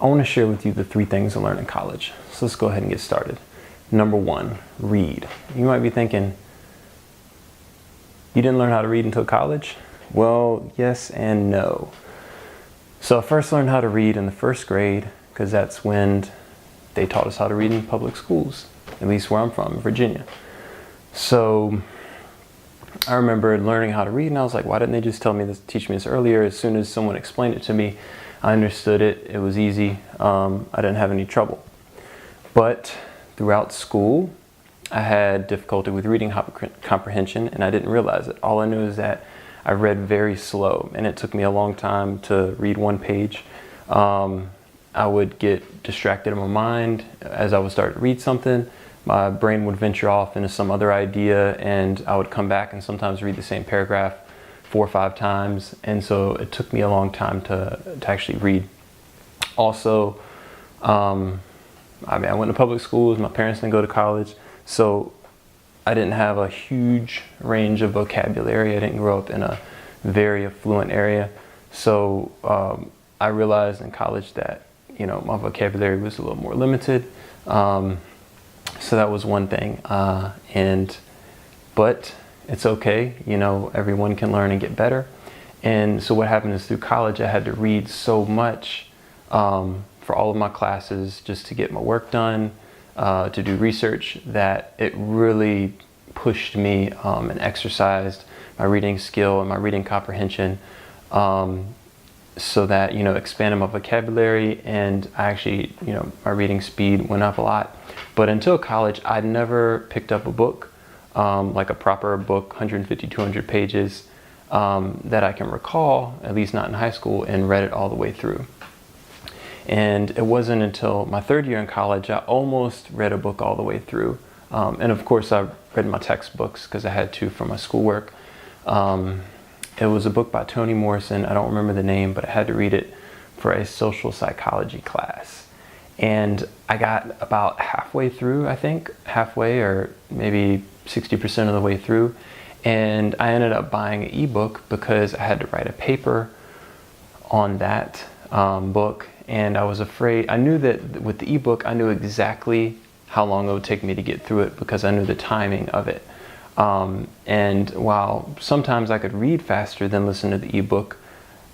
I want to share with you the 3 things I learned in college. So let's go ahead and get started. Number 1, read. You might be thinking, you didn't learn how to read until college? Well, yes and no. So I first learned how to read in the 1st grade because that's when they taught us how to read in public schools, at least where I'm from, Virginia. So I remember learning how to read and I was like, why didn't they just teach me this earlier? As soon as someone explained it to me, I understood it. It was easy. I didn't have any trouble. But throughout school, I had difficulty with reading comprehension and I didn't realize it. All I knew is that I read very slow and it took me a long time to read one page. I would get distracted in my mind as I would start to read something. My brain would venture off into some other idea and I would come back and sometimes read the same paragraph 4 or 5 times. And so it took me a long time to actually read. Also, I went to public schools, my parents didn't go to college, so I didn't have a huge range of vocabulary. I didn't grow up in a very affluent area. So I realized in college that, my vocabulary was a little more limited. So that was one thing. But it's okay, everyone can learn and get better. And so what happened is through college, I had to read so much for all of my classes just to get my work done, to do research, that it really pushed me and exercised my reading skill and my reading comprehension, so that, expanded my vocabulary and I actually, my reading speed went up a lot. But until college, I'd never picked up a book, like a proper book, 150, 200 pages, that I can recall, at least not in high school, and read it all the way through. And it wasn't until my 3rd year in college, I almost read a book all the way through. And of course, I read my textbooks because I had to for my schoolwork. It was a book by Toni Morrison. I don't remember the name, but I had to read it for a social psychology class. And I got about halfway through, I think, halfway or maybe 60% of the way through. And I ended up buying an ebook because I had to write a paper on that book. And I was afraid, I knew that with the ebook, I knew exactly how long it would take me to get through it because I knew the timing of it. And while sometimes I could read faster than listen to the ebook,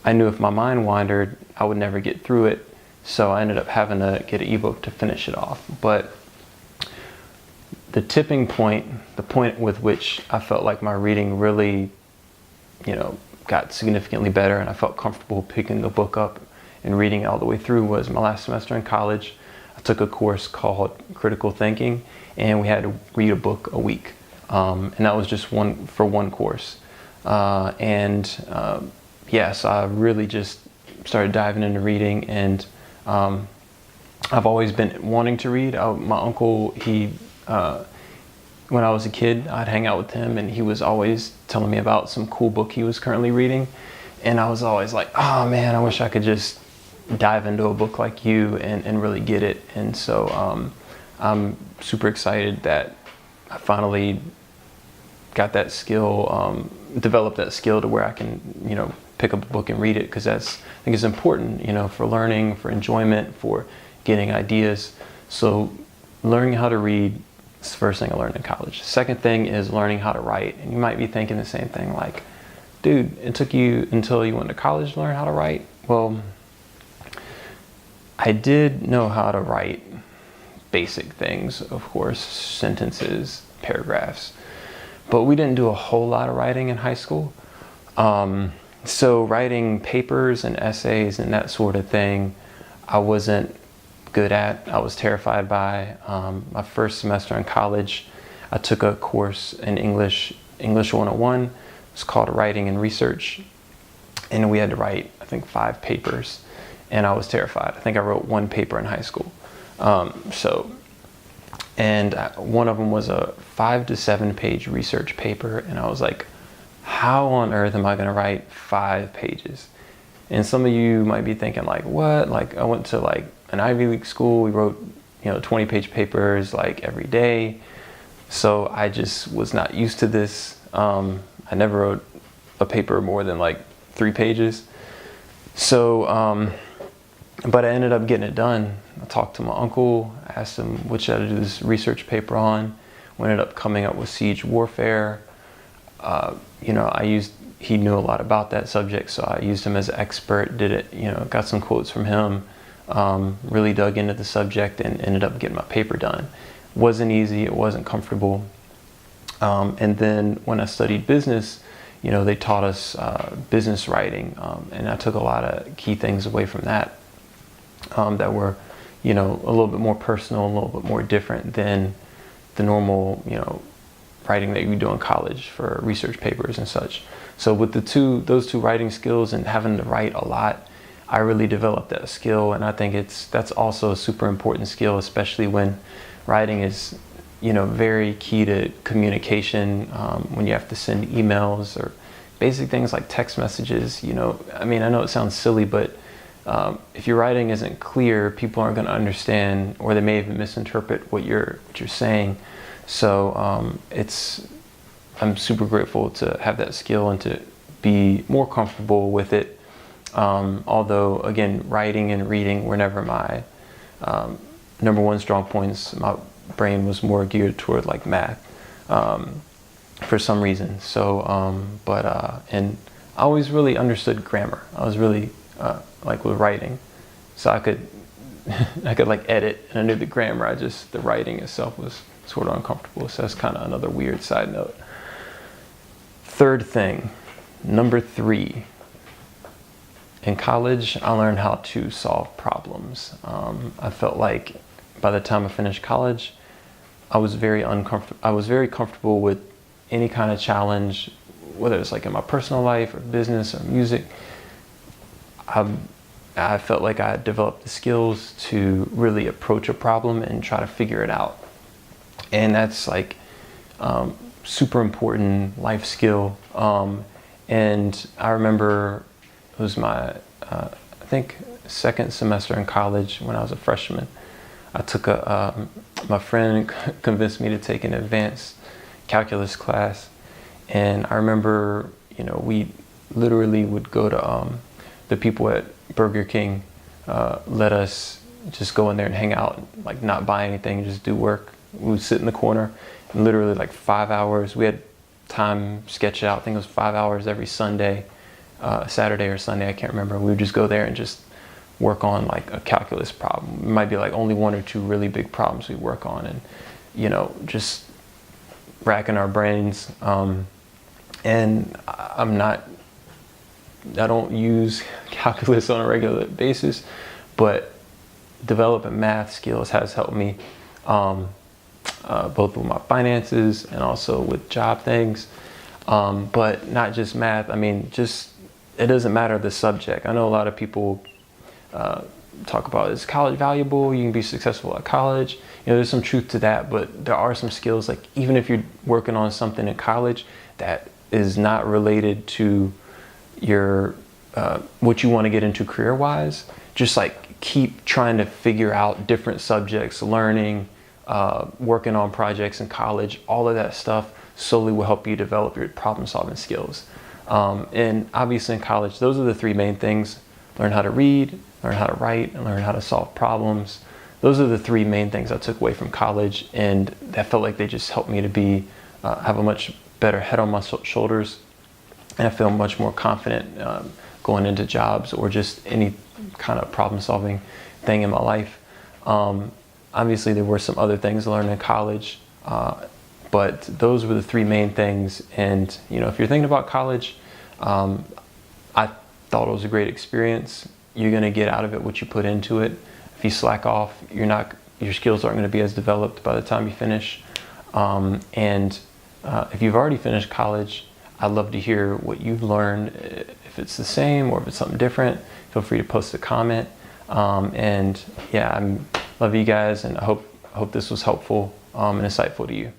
I knew if my mind wandered, I would never get through it. So I ended up having to get an ebook to finish it off. But the tipping point, the point with which I felt like my reading really, got significantly better and I felt comfortable picking the book up and reading it all the way through, was my last semester in college. I took a course called Critical Thinking and we had to read a book a week. And that was just one course. Yes, I really just started diving into reading, and I've always been wanting to read. My uncle, when I was a kid, I'd hang out with him and he was always telling me about some cool book he was currently reading. And I was always like, oh man, I wish I could just dive into a book like you and really get it. And so I'm super excited that I finally got that skill, developed that skill to where I can, pick up a book and read it, because I think it's important, for learning, for enjoyment, for getting ideas. So learning how to read is the first thing I learned in college. Second thing is learning how to write. And you might be thinking the same thing, like, dude, it took you until you went to college to learn how to write? Well, I did know how to write basic things, of course, sentences, paragraphs, but we didn't do a whole lot of writing in high school. So writing papers and essays and that sort of thing, I wasn't good at. I was terrified by. My first semester in college, I took a course in English 101. It's called Writing and Research. And we had to write, I think, 5 papers. And I was terrified. I think I wrote 1 paper in high school. One of them was a 5 to 7 page research paper. And I was like, how on earth am I going to write 5 pages? And some of you might be thinking, like, what? Like, I went to like an Ivy League school. We wrote, 20-page papers like every day. So I just was not used to this. I never wrote a paper more than like 3 pages. So But I ended up getting it done. I talked to my uncle, asked him what should I do this research paper on. We ended up coming up with siege warfare. You know, he knew a lot about that subject, so I used him as an expert, did it, you know, got some quotes from him, really dug into the subject and ended up getting my paper done. Wasn't easy, it wasn't comfortable. And then when I studied business, you know, they taught us business writing, and I took a lot of key things away from that that were, you know, a little bit more personal, a little bit more different than the normal, you know, writing that you do in college for research papers and such. So with those two writing skills and having to write a lot, I really developed that skill, and I think that's also a super important skill, especially when writing is, you know, very key to communication, when you have to send emails or basic things like text messages. You know, I mean, I know it sounds silly, but if your writing isn't clear, people aren't going to understand, or they may even misinterpret what you're saying. So I'm super grateful to have that skill and to be more comfortable with it. Although, again, writing and reading were never my number one strong points. My brain was more geared toward like math for some reason. So, and I always really understood grammar. I was really like with writing, so I could like edit, and I knew the grammar. The writing itself was sort of uncomfortable. So that's kind of another weird side note. Third thing, number 3. In college, I learned how to solve problems. I felt like by the time I finished college, I was very comfortable with any kind of challenge, whether it's like in my personal life or business or music. I felt like I had developed the skills to really approach a problem and try to figure it out. And that's like super important life skill. And I remember it was my, I think, second semester in college when I was a freshman. I took my friend convinced me to take an advanced calculus class. And I remember, you know, we literally would go to the people at Burger King, let us just go in there and hang out, like not buy anything, just do work. We would sit in the corner and literally like 5 hours. We had time sketched out. I think it was 5 hours every Sunday, Saturday or Sunday, I can't remember. We would just go there and just work on like a calculus problem. It might be like only 1 or 2 really big problems we work on, and, you know, just racking our brains. And I don't use calculus on a regular basis, but developing math skills has helped me, both with my finances and also with job things. But not just math. I mean, it doesn't matter the subject. I know a lot of people talk about, is college valuable? You can be successful at college. You know, there's some truth to that, but there are some skills, like even if you're working on something in college that is not related to your what you want to get into career-wise, just like keep trying to figure out different subjects, learning, working on projects in college. All of that stuff slowly will help you develop your problem-solving skills. And obviously in college, those are the 3 main things: learn how to read, learn how to write, and learn how to solve problems. Those are the 3 main things I took away from college, and that felt like they just helped me to have a much better head on my shoulders, and I feel much more confident going into jobs or just any kind of problem-solving thing in my life. Obviously, there were some other things I learned in college, but those were the 3 main things. And, you know, if you're thinking about college, I thought it was a great experience. You're going to get out of it what you put into it. If you slack off, your skills aren't going to be as developed by the time you finish. If you've already finished college, I'd love to hear what you've learned. If it's the same or if it's something different, feel free to post a comment. And yeah, I love you guys, and I hope this was helpful and insightful to you.